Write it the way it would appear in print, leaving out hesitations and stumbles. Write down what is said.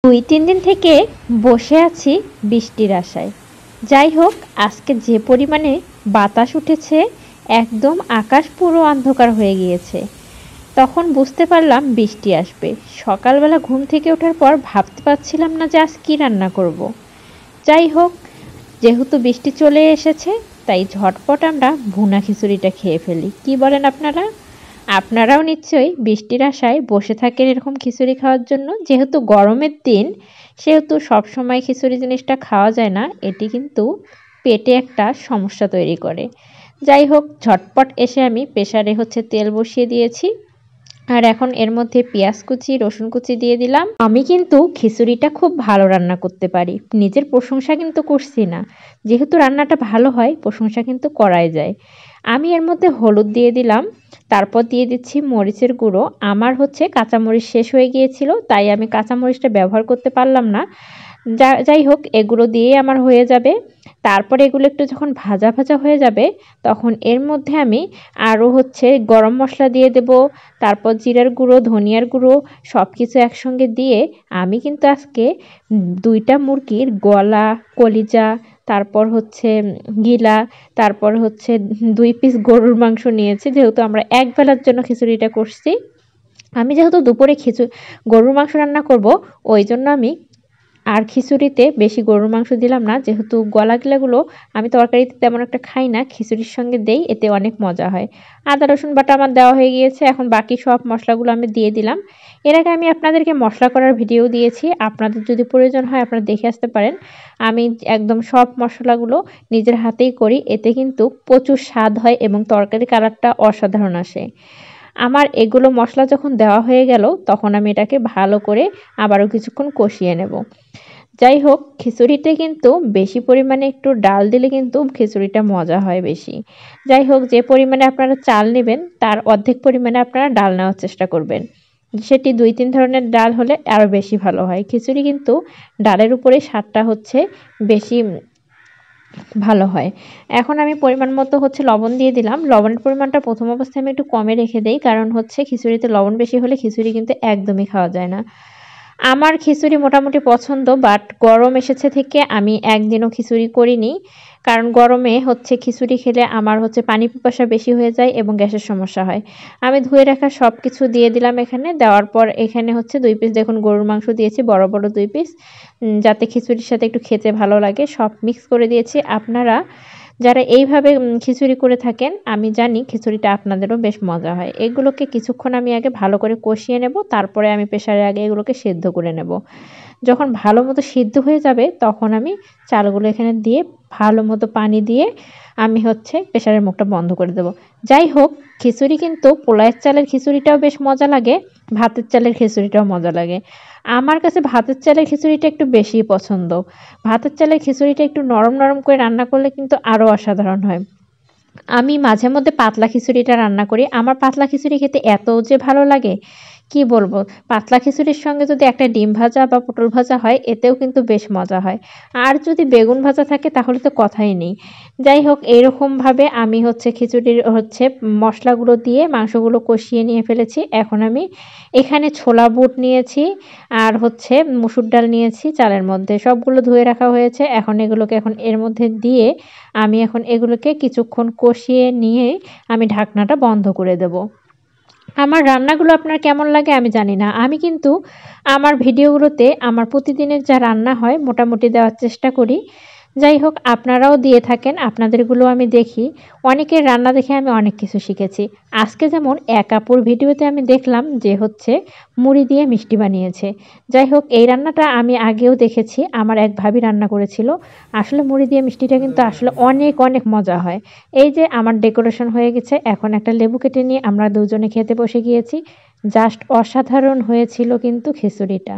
2-3 দিন থেকে বসে আছি বৃষ্টির আশায়। যাই হোক, আজকে যে পরিমাণে বাতাস উঠেছে, একদম আকাশ পুরো অন্ধকার হয়ে গিয়েছে। তখন বুঝতে পারলাম বৃষ্টি আসবে। সকালবেলা ঘুম থেকে ওঠার পর ভাবতে পারছিলাম না যে আজ কী রান্না করব। যাই হোক, যেহেতু বৃষ্টি চলে এসেছে, তাই ঝটপট আমরা ভুনা খিচুড়িটা খেয়ে ফেলি। কি বলেন আপনারা? আপনারাও নিশ্চয়ই বৃষ্টির আশায় বসে থাকেন এরকম খিচুড়ি খাওয়ার জন্য। যেহেতু গরমের দিন, সেহেতু সবসময় খিচুড়ি জিনিসটা খাওয়া যায় না। এটি কিন্তু পেটে একটা সমস্যা তৈরি করে। যাই হোক, ঝটপট এসে আমি প্রেসারে তেল বসিয়ে দিয়েছি। আর এখন এর মধ্যে পেঁয়াজ কুচি, রসুন কুচি দিয়ে দিলাম। আমি কিন্তু খিচুড়িটা খুব ভালো রান্না করতে পারি। নিজের প্রশংসা কিন্তু করছি না। যেহেতু রান্নাটা ভালো হয়, প্রশংসা কিন্তু করাই যায়। আমি এর মধ্যে হলুদ দিয়ে দিলাম। তারপর দিয়ে দিচ্ছি মরিচের গুঁড়ো। আমার কাঁচামরিচ শেষ হয়ে গিয়েছিল, তাই আমি কাঁচামরিচটা ব্যবহার করতে পারলাম না। যাই হোক, এগুলো দিয়ে আমার হয়ে যাবে। তারপর এগুলো একটু যখন ভাজা ভাজা হয়ে যাবে, তখন এর মধ্যে আমি আরও গরম মশলা দিয়ে দেব। তারপর জিরার গুঁড়ো, ধনিয়ার গুঁড়ো সব কিছু একসঙ্গে দিয়ে আমি কিন্তু আজকে 2টা মুরগির গলা, কলিজা, তারপর গিলা, তারপর 2 পিস গরুর মাংস নিয়েছি। যেহেতু আমরা এক বেলার জন্য খিচুড়িটা করছি। আমি যেহেতু দুপুরে গরুর মাংস রান্না করব, ওই জন্য আমি আর খিচুড়িতে বেশি গরুর মাংস দিলাম না। যেহেতু গিলাগুলো আমি তরকারিতে তেমন একটা খাই না, খিচুড়ির সঙ্গে দেই, এতে অনেক মজা হয়। আদা রসুন বাটা আমার দেওয়া হয়ে গিয়েছে। এখন বাকি সব মশলাগুলো আমি দিয়ে দিলাম। এর আগে আমি আপনাদেরকে মশলা করার ভিডিও দিয়েছি। আপনাদের যদি প্রয়োজন হয় আপনারা দেখে আসতে পারেন। আমি একদম সব মশলাগুলো নিজের হাতেই করি। এতে কিন্তু প্রচুর স্বাদ হয় এবং তরকারি কালারটা অসাধারণ আসে। আমার এগুলো মশলা যখন দেওয়া হয়ে গেল, তখন আমি এটাকে ভালো করে আবারও কিছুক্ষণ কষিয়ে নেব। যাই হোক, খিচুড়িতে কিন্তু বেশি পরিমাণে একটু ডাল দিলে কিন্তু খিচুড়িটা মজা হয় বেশি। যাই হোক, যে পরিমাণে আপনারা চাল নেবেন, তার অর্ধেক পরিমাণে আপনারা ডাল নেওয়ার চেষ্টা করবেন। সেটি 2-3 ধরনের ডাল হলে আরও বেশি ভালো হয়। খিচুড়ি কিন্তু ডালের উপরে স্বাদটা বেশি ভালো হয়। এখন আমি পরিমাণ মতো লবণ দিয়ে দিলাম। লবণের পরিমাণটা প্রথম অবস্থায় আমি একটু কমে রেখে দেই, কারণ খিচুড়িতে লবণ বেশি হলে খিচুড়ি কিন্তু একদমই খাওয়া যায় না। আমার খিচুড়ি মোটামুটি পছন্দ, বাট গরম এসেছে থেকে আমি একদিনও খিচুড়ি করিনি। কারণ গরমে খিচুড়ি খেলে আমার পানি পিপাসা বেশি হয়ে যায় এবং গ্যাসের সমস্যা হয়। আমি ধুয়ে রাখা সব কিছু দিয়ে দিলাম এখানে। দেওয়ার পর এখানে 2 পিস দেখুন গরুর মাংস দিয়েছি, বড় বড় 2 পিস, যাতে খিচুড়ির সাথে একটু খেতে ভালো লাগে। সব মিক্স করে দিয়েছি। আপনারা যারা এইভাবে খিচুড়ি করে থাকেন, আমি জানি খিচুড়িটা আপনাদেরও বেশ মজা হয়। এগুলোকে কিছুক্ষণ আমি আগে ভালো করে কষিয়ে নেব, তারপরে আমি প্রেসারে আগে এগুলোকে সেদ্ধ করে নেব। যখন ভালো মতো সিদ্ধ হয়ে যাবে, তখন আমি চালগুলো এখানে দিয়ে ভালো মতো পানি দিয়ে আমি প্রেসারের মুখটা বন্ধ করে দেব। যাই হোক, খিচুড়ি কিন্তু পোলাওয়ের চালের খিচুড়িটাও বেশ মজা লাগে, ভাতের চালের খিচুড়িটাও মজা লাগে। আমার কাছে ভাতের চালের খিচুড়িটা একটু বেশিই পছন্দ। ভাতের চালের খিচুড়িটা একটু নরম নরম করে রান্না করলে কিন্তু আরও অসাধারণ হয়। আমি মাঝে মধ্যে পাতলা খিচুড়িটা রান্না করি। আমার পাতলা খিচুড়ি খেতে এত যে ভালো লাগে, কি বলবো। পাতলা খিচুড়ির সঙ্গে যদি একটা ডিম ভাজা বা পটল ভাজা হয়, এতেও কিন্তু বেশ মজা হয়। আর যদি বেগুন ভাজা থাকে, তাহলে তো কথাই নেই। যাই হোক, এইরকমভাবে আমি খিচুড়ির মশলাগুলো দিয়ে মাংসগুলো কষিয়ে নিয়ে ফেলেছি। এখন আমি এখানে ছোলা বুট নিয়েছি, আর মসুর ডাল নিয়েছি চালের মধ্যে। সবগুলো ধুয়ে রাখা হয়েছে। এখন এগুলোকে এর মধ্যে দিয়ে আমি এগুলোকে কিছুক্ষণ কষিয়ে নিয়ে আমি ঢাকনাটা বন্ধ করে দেব। আমার রান্নাগুলো আপনার কেমন লাগে আমি জানি না। আমি কিন্তু আমার ভিডিওগুলোতে আমার প্রতিদিনের যা রান্না হয় মোটামুটি দেওয়ার চেষ্টা করি। যাই হোক, আপনারাও দিয়ে থাকেন, আপনাদেরগুলো আমি দেখি। অনেকের রান্না দেখে আমি অনেক কিছু শিখেছি। আজকে যেমন এক আপুর ভিডিওতে আমি দেখলাম যে মুড়ি দিয়ে মিষ্টি বানিয়েছে। যাই হোক, এই রান্নাটা আমি আগেও দেখেছি, আমার এক ভাবি রান্না করেছিল। আসলে মুড়ি দিয়ে মিষ্টিটা কিন্তু আসলে অনেক অনেক মজা হয়। এই যে আমার ডেকোরেশন হয়ে গেছে, এখন একটা লেবু কেটে নিয়ে আমরা দুজনে খেতে বসে গিয়েছি। জাস্ট অসাধারণ হয়েছিল কিন্তু খিচুড়িটা।